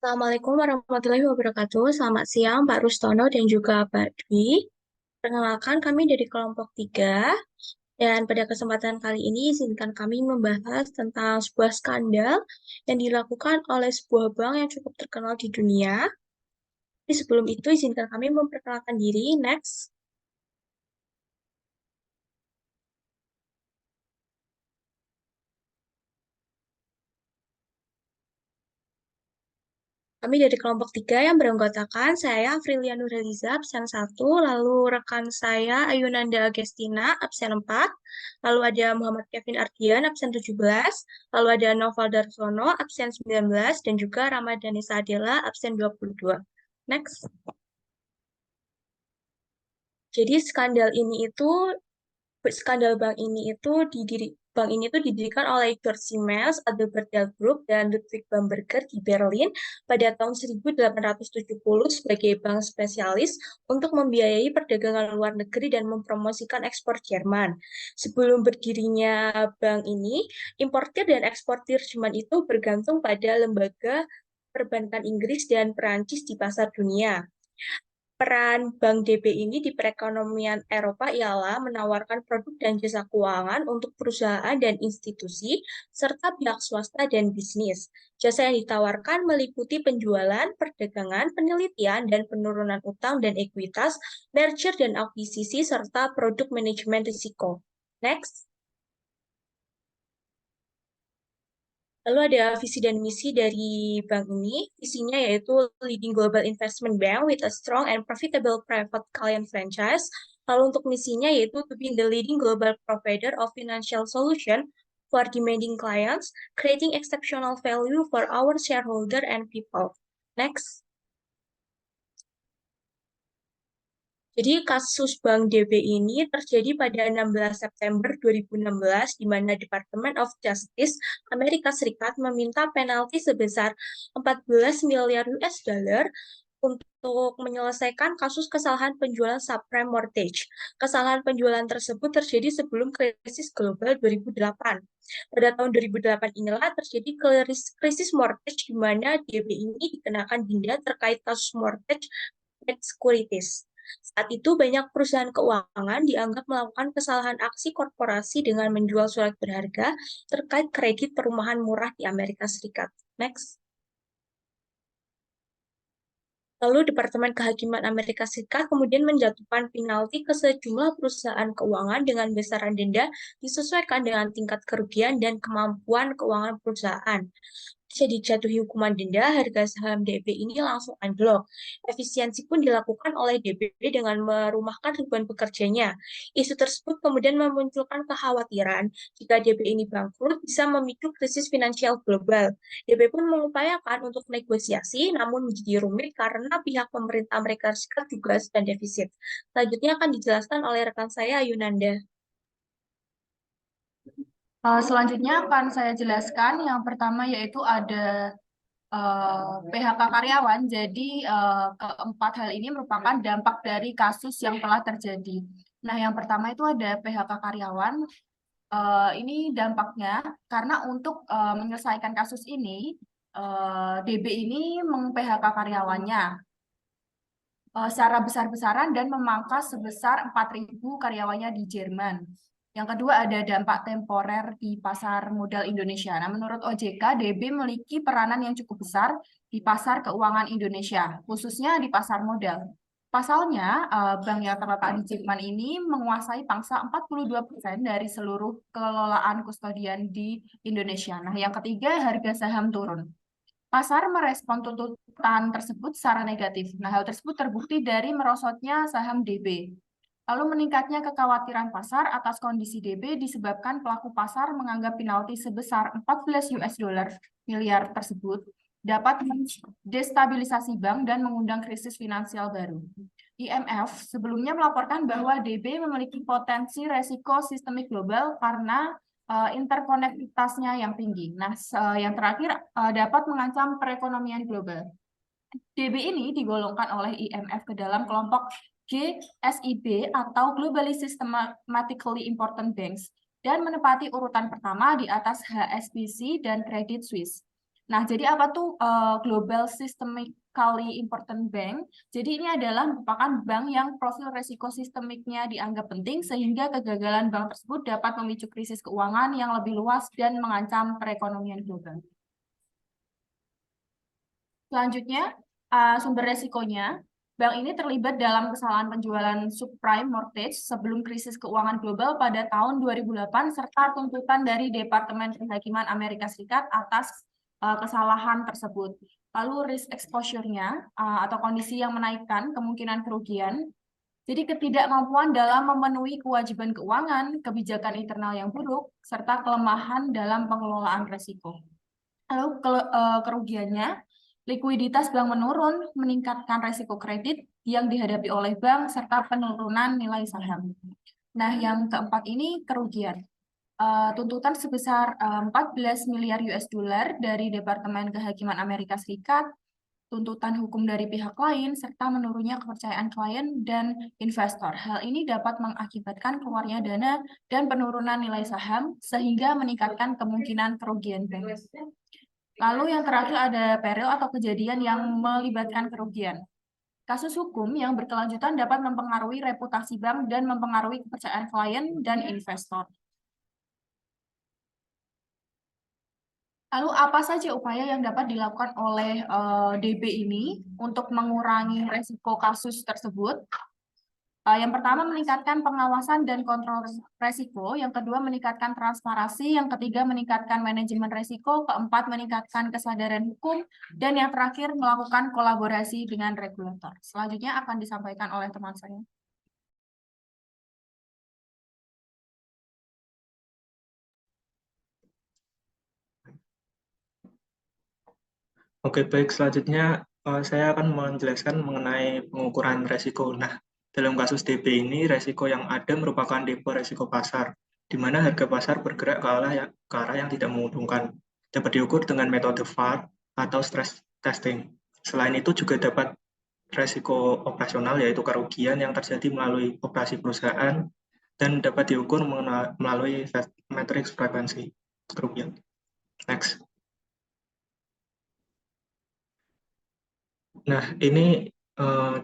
Assalamualaikum warahmatullahi wabarakatuh. Selamat siang Pak Rustono dan juga Pak Dwi. Perkenalkan kami dari kelompok 3 dan pada kesempatan kali ini izinkan kami membahas tentang sebuah skandal yang dilakukan oleh sebuah bank yang cukup terkenal di dunia. Tapi sebelum itu izinkan kami memperkenalkan diri. Next. Kami dari kelompok 3 yang beranggotakan saya Afrilia Nurhaliza, absen 1, lalu rekan saya Ayunanda Agestina, absen 4, lalu ada Muhammad Kevin Ardian, absen 17, lalu ada Noval Darsono, absen 19, dan juga Ramadhani Sadela, absen 22. Next. Jadi skandal bank ini itu didirikan oleh George Siemens, Adelbert Group, dan Ludwig Bamberger di Berlin pada tahun 1870 sebagai bank spesialis untuk membiayai perdagangan luar negeri dan mempromosikan ekspor Jerman. Sebelum berdirinya bank ini, importir dan eksportir Jerman itu bergantung pada lembaga perbankan Inggris dan Perancis di pasar dunia. Peran Bank DB ini di perekonomian Eropa ialah menawarkan produk dan jasa keuangan untuk perusahaan dan institusi, serta pihak swasta dan bisnis. Jasa yang ditawarkan meliputi penjualan, perdagangan, penelitian, dan penurunan utang dan ekuitas, merger dan akuisisi, serta produk manajemen risiko. Next. Lalu ada visi dan misi dari bank ini. Visinya yaitu leading global investment bank with a strong and profitable private client franchise. Lalu untuk misinya yaitu to be the leading global provider of financial solution for demanding clients, creating exceptional value for our shareholder and people. Next. Jadi kasus Bank DB ini terjadi pada 16 September 2016 di mana Department of Justice Amerika Serikat meminta penalti sebesar 14 miliar US dollar untuk menyelesaikan kasus kesalahan penjualan subprime mortgage. Kesalahan penjualan tersebut terjadi sebelum krisis global 2008. Pada tahun 2008 inilah terjadi krisis mortgage di mana DB ini dikenakan denda terkait kasus mortgage debt securities. Saat itu, banyak perusahaan keuangan dianggap melakukan kesalahan aksi korporasi dengan menjual surat berharga terkait kredit perumahan murah di Amerika Serikat. Next. Lalu Departemen Kehakiman Amerika Serikat kemudian menjatuhkan penalti ke sejumlah perusahaan keuangan dengan besaran denda disesuaikan dengan tingkat kerugian dan kemampuan keuangan perusahaan. Jika dijatuhi hukuman denda, harga saham DB ini langsung anjlok. Efisiensi pun dilakukan oleh DB dengan merumahkan ribuan pekerjanya. Isu tersebut kemudian memunculkan kekhawatiran jika DB ini bangkrut bisa memicu krisis finansial global. DB pun mengupayakan untuk negosiasi, namun menjadi rumit karena pihak pemerintah Amerika Serikat juga sedang defisit. Selanjutnya akan dijelaskan oleh rekan saya, Yunanda. Selanjutnya akan saya jelaskan yang pertama yaitu ada PHK karyawan. Jadi keempat hal ini merupakan dampak dari kasus yang telah terjadi. Nah, yang pertama itu ada PHK karyawan. Ini dampaknya karena untuk menyelesaikan kasus ini, DB ini meng-PHK karyawannya secara besar-besaran dan memangkas sebesar 4.000 karyawannya di Jerman. Yang kedua ada dampak temporer di pasar modal Indonesia. Nah, menurut OJK, DB memiliki peranan yang cukup besar di pasar keuangan Indonesia, khususnya di pasar modal. Pasalnya, bank yang terletak di Jerman ini menguasai pangsa 42% dari seluruh kelolaan kustodian di Indonesia. Nah, yang ketiga, harga saham turun. Pasar merespon tuntutan tersebut secara negatif. Nah, hal tersebut terbukti dari merosotnya saham DB. Lalu meningkatnya kekhawatiran pasar atas kondisi DB disebabkan pelaku pasar menganggap penalti sebesar 14 US dollar miliar tersebut dapat destabilisasi bank dan mengundang krisis finansial baru. IMF sebelumnya melaporkan bahwa DB memiliki potensi resiko sistemik global karena interkonektivitasnya yang tinggi. Nah, yang terakhir dapat mengancam perekonomian global. DB ini digolongkan oleh IMF ke dalam kelompok GSIB atau Globally Systematically Important Banks dan menempati urutan pertama di atas HSBC dan Credit Suisse. Nah, jadi apa tuh Global Systemically Important Bank? Jadi ini adalah merupakan bank yang profil resiko sistemiknya dianggap penting sehingga kegagalan bank tersebut dapat memicu krisis keuangan yang lebih luas dan mengancam perekonomian global. Selanjutnya, sumber resikonya. Bank ini terlibat dalam kesalahan penjualan subprime mortgage sebelum krisis keuangan global pada tahun 2008 serta tuntutan dari Departemen Kehakiman Amerika Serikat atas kesalahan tersebut. Lalu risk exposure-nya atau kondisi yang menaikkan kemungkinan kerugian. Jadi ketidakmampuan dalam memenuhi kewajiban keuangan, kebijakan internal yang buruk, serta kelemahan dalam pengelolaan risiko. Lalu kerugiannya, likuiditas bank menurun, meningkatkan resiko kredit yang dihadapi oleh bank, serta penurunan nilai saham. Nah, yang keempat ini kerugian. Tuntutan sebesar 14 miliar US dollar dari Departemen Kehakiman Amerika Serikat, tuntutan hukum dari pihak lain, serta menurunnya kepercayaan klien dan investor. Hal ini dapat mengakibatkan keluarnya dana dan penurunan nilai saham, sehingga meningkatkan kemungkinan kerugian bank. Lalu yang terakhir ada peril atau kejadian yang melibatkan kerugian. Kasus hukum yang berkelanjutan dapat mempengaruhi reputasi bank dan mempengaruhi kepercayaan klien dan investor. Lalu apa saja upaya yang dapat dilakukan oleh DB ini untuk mengurangi resiko kasus tersebut? Yang pertama meningkatkan pengawasan dan kontrol resiko, yang kedua meningkatkan transparansi, yang ketiga meningkatkan manajemen resiko, keempat meningkatkan kesadaran hukum, dan yang terakhir melakukan kolaborasi dengan regulator. Selanjutnya akan disampaikan oleh teman saya. Oke, baik. Selanjutnya saya akan menjelaskan mengenai pengukuran resiko. Nah, dalam kasus DB ini, resiko yang ada merupakan depo resiko pasar, di mana harga pasar bergerak ke arah yang tidak menguntungkan. Dapat diukur dengan metode VAR atau stress testing. Selain itu juga dapat resiko operasional, yaitu kerugian yang terjadi melalui operasi perusahaan, dan dapat diukur melalui matriks frekuensi kerugian. Next. Nah, ini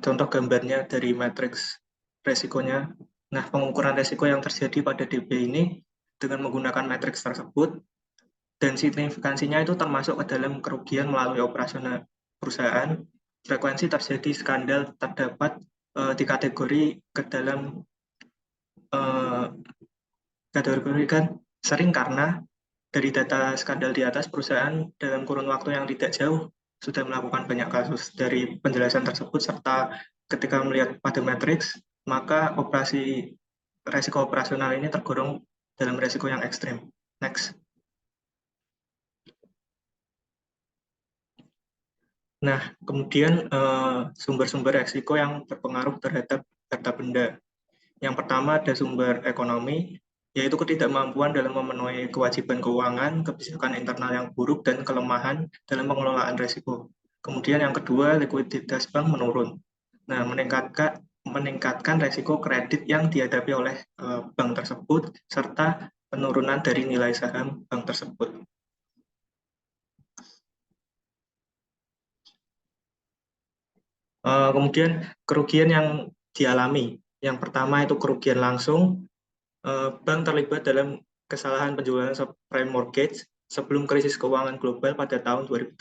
contoh gambarnya dari matriks resikonya. Nah, pengukuran resiko yang terjadi pada DB ini dengan menggunakan matriks tersebut dan signifikansinya itu termasuk ke dalam kerugian melalui operasional perusahaan. Frekuensi terjadi skandal terdapat di kategori ke dalam kategorikan sering karena dari data skandal di atas, perusahaan dalam kurun waktu yang tidak jauh sudah melakukan banyak kasus. Dari penjelasan tersebut serta ketika melihat pada matriks, maka resiko operasional ini tergolong dalam resiko yang ekstrim. Next. Nah, kemudian sumber-sumber resiko yang berpengaruh terhadap harta benda. Yang pertama ada sumber ekonomi, yaitu ketidakmampuan dalam memenuhi kewajiban keuangan, kebijakan internal yang buruk, dan kelemahan dalam pengelolaan risiko. Kemudian yang kedua, likuiditas bank menurun. Nah, meningkatkan risiko kredit yang dihadapi oleh bank tersebut, serta penurunan dari nilai saham bank tersebut. Kemudian kerugian yang dialami. Yang pertama itu kerugian langsung. Bank terlibat dalam kesalahan penjualan subprime mortgage sebelum krisis keuangan global pada tahun 2008.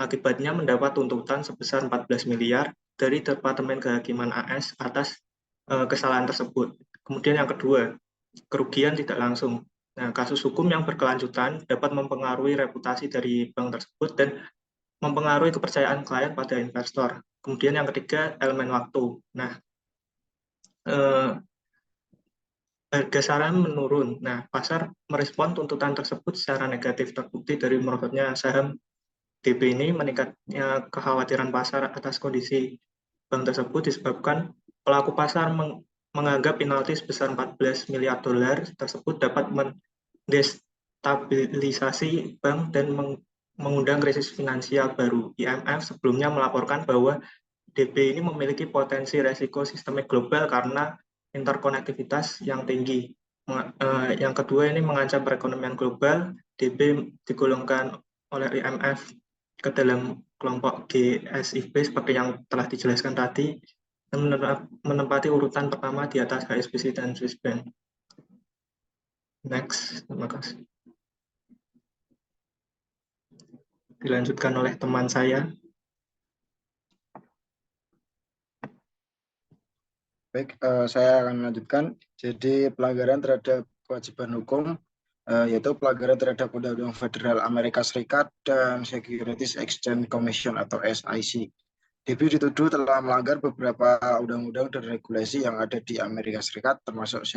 Akibatnya mendapat tuntutan sebesar 14 miliar dari Departemen Kehakiman AS atas kesalahan tersebut. Kemudian yang kedua, kerugian tidak langsung. Nah, kasus hukum yang berkelanjutan dapat mempengaruhi reputasi dari bank tersebut dan mempengaruhi kepercayaan klien pada investor. Kemudian yang ketiga, elemen waktu. Nah, harga saham menurun. Nah, pasar merespon tuntutan tersebut secara negatif, terbukti dari merosotnya saham DB ini. Meningkatnya kekhawatiran pasar atas kondisi bank tersebut disebabkan pelaku pasar menganggap penalti sebesar 14 miliar dolar tersebut dapat mendestabilisasi bank dan mengundang krisis finansial baru. IMF sebelumnya melaporkan bahwa DB ini memiliki potensi resiko sistemik global karena interkonektivitas yang tinggi. Yang kedua ini mengancam perekonomian global. DB digolongkan oleh IMF ke dalam kelompok GSIB seperti yang telah dijelaskan tadi, dan menempati urutan pertama di atas HSBC dan Swiss Bank. Next, terima kasih. Dilanjutkan oleh teman saya. Baik, saya akan melanjutkan. Jadi pelanggaran terhadap kewajiban hukum, yaitu pelanggaran terhadap Undang-Undang Federal Amerika Serikat dan Securities Exchange Commission atau SIC. DB dituduh telah melanggar beberapa undang-undang dan regulasi yang ada di Amerika Serikat, termasuk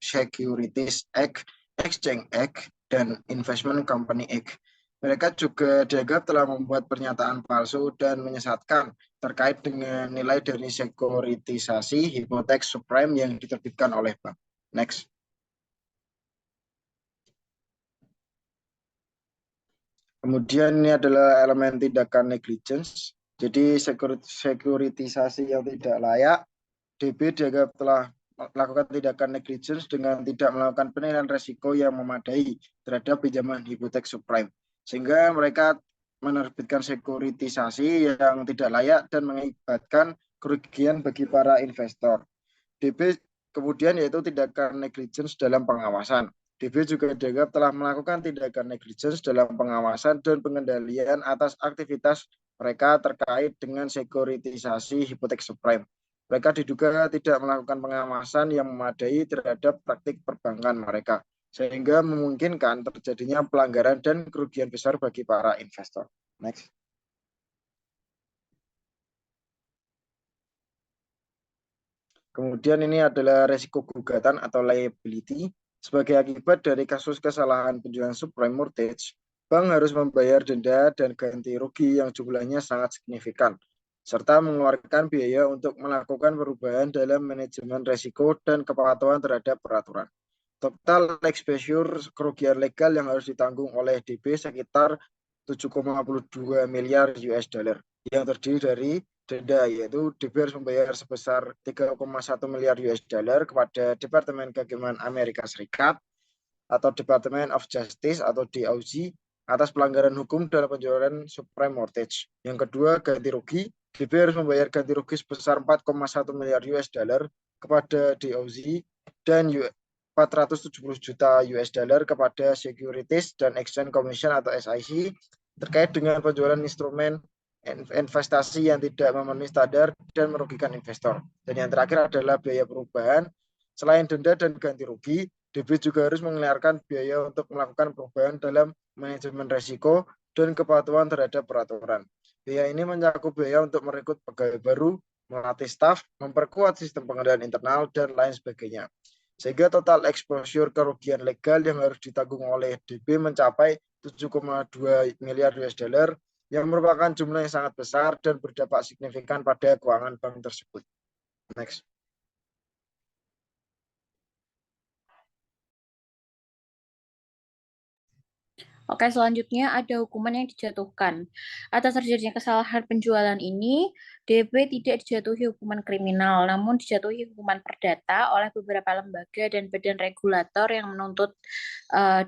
Securities Act, Exchange Act, dan Investment Company Act. Mereka juga dianggap telah membuat pernyataan palsu dan menyesatkan terkait dengan nilai dari sekuritisasi hipotek subprime yang diterbitkan oleh bank. Next. Kemudian ini adalah elemen tindakan negligence. Jadi sekuritisasi yang tidak layak, DB dianggap telah melakukan tindakan negligence dengan tidak melakukan penilaian resiko yang memadai terhadap pinjaman hipotek subprime. Sehingga mereka menerbitkan sekuritisasi yang tidak layak dan mengakibatkan kerugian bagi para investor. DB kemudian yaitu tindakan negligence dalam pengawasan. DB juga dianggap telah melakukan tindakan negligence dalam pengawasan dan pengendalian atas aktivitas mereka terkait dengan sekuritisasi hipotek subprime. Mereka diduga tidak melakukan pengawasan yang memadai terhadap praktik perbankan mereka, sehingga memungkinkan terjadinya pelanggaran dan kerugian besar bagi para investor. Next. Kemudian ini adalah resiko gugatan atau liability. Sebagai akibat dari kasus kesalahan penjualan subprime mortgage, bank harus membayar denda dan ganti rugi yang jumlahnya sangat signifikan, serta mengeluarkan biaya untuk melakukan perubahan dalam manajemen resiko dan kepatuhan terhadap peraturan. Total exposure kerugian legal yang harus ditanggung oleh DB sekitar 7,22 miliar US dollar yang terdiri dari denda, yaitu DB harus membayar sebesar 3,1 miliar US dollar kepada Departemen Kehakiman Amerika Serikat atau Department of Justice atau DOJ atas pelanggaran hukum dalam penjualan subprime mortgage. Yang kedua, ganti rugi. DB harus membayar ganti rugi sebesar 4,1 miliar US dollar kepada DOJ dan 470 juta US dollar kepada Securities dan Exchange Commission atau SIC terkait dengan penjualan instrumen investasi yang tidak memenuhi standar dan merugikan investor. Dan yang terakhir adalah biaya perubahan. Selain denda dan ganti rugi, DB juga harus mengeluarkan biaya untuk melakukan perubahan dalam manajemen risiko dan kepatuhan terhadap peraturan. Biaya ini mencakup biaya untuk merekrut pegawai baru, melatih staf, memperkuat sistem pengendalian internal, dan lain sebagainya. Sehingga total exposure kerugian legal yang harus ditanggung oleh DB mencapai 7,2 miliar US dollar yang merupakan jumlah yang sangat besar dan berdampak signifikan pada keuangan bank tersebut. Next. Oke, selanjutnya ada hukuman yang dijatuhkan. Atas terjadinya kesalahan penjualan ini, DB tidak dijatuhi hukuman kriminal, namun dijatuhi hukuman perdata oleh beberapa lembaga dan badan regulator yang menuntut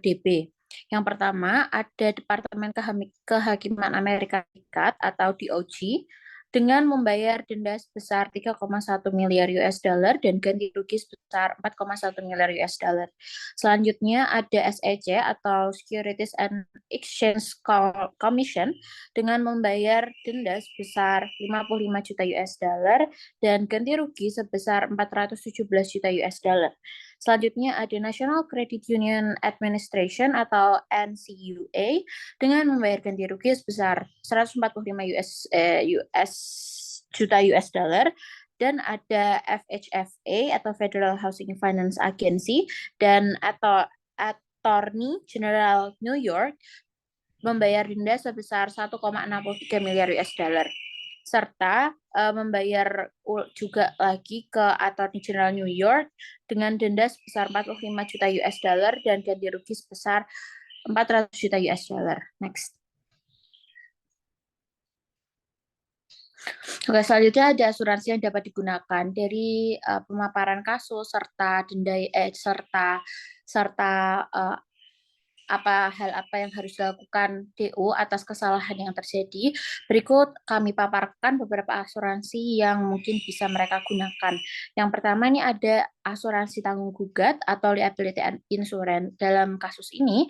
DB. Yang pertama, ada Departemen Kehakiman Amerika Serikat atau DOJ dengan membayar denda sebesar 3,1 miliar US dollar dan ganti rugi sebesar 4,1 miliar US dollar. Selanjutnya ada SEC atau Securities and Exchange Commission dengan membayar denda sebesar 55 juta US dollar dan ganti rugi sebesar 417 juta US dollar. Selanjutnya ada National Credit Union Administration atau NCUA dengan membayar ganti rugi sebesar 145 juta US dollar, dan ada FHFA atau Federal Housing Finance Agency dan atau Attorney General New York membayar denda sebesar 1,63 miliar US dollar, serta membayar juga lagi ke Attorney General New York dengan denda sebesar 45 juta US dollar dan ganti rugi sebesar 400 juta US dollar. Next. Oke, selanjutnya ada asuransi yang dapat digunakan dari pemaparan kasus serta denda serta hal apa yang harus dilakukan DO atas kesalahan yang terjadi. Berikut kami paparkan beberapa asuransi yang mungkin bisa mereka gunakan. Yang pertama ini ada asuransi tanggung gugat atau liability insurance. Dalam kasus ini,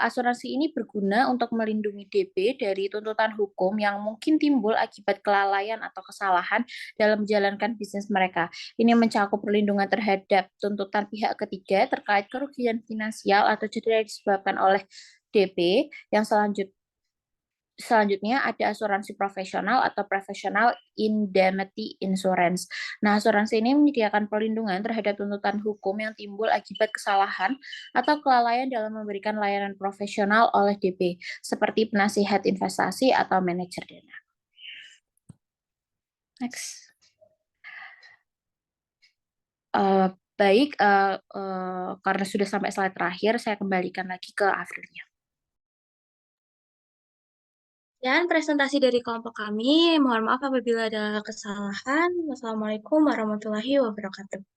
asuransi ini berguna untuk melindungi DB dari tuntutan hukum yang mungkin timbul akibat kelalaian atau kesalahan dalam menjalankan bisnis mereka. Ini mencakup perlindungan terhadap tuntutan pihak ketiga terkait kerugian finansial atau cedera yang disebabkan oleh DB. Yang selanjutnya ada asuransi profesional atau professional indemnity insurance. Nah, asuransi ini menyediakan perlindungan terhadap tuntutan hukum yang timbul akibat kesalahan atau kelalaian dalam memberikan layanan profesional oleh DB, seperti penasihat investasi atau manajer dana. Next. Baik, karena sudah sampai slide terakhir, saya kembalikan lagi ke Afrilnya. Dan presentasi dari kelompok kami, mohon maaf apabila ada kesalahan. Wassalamualaikum warahmatullahi wabarakatuh.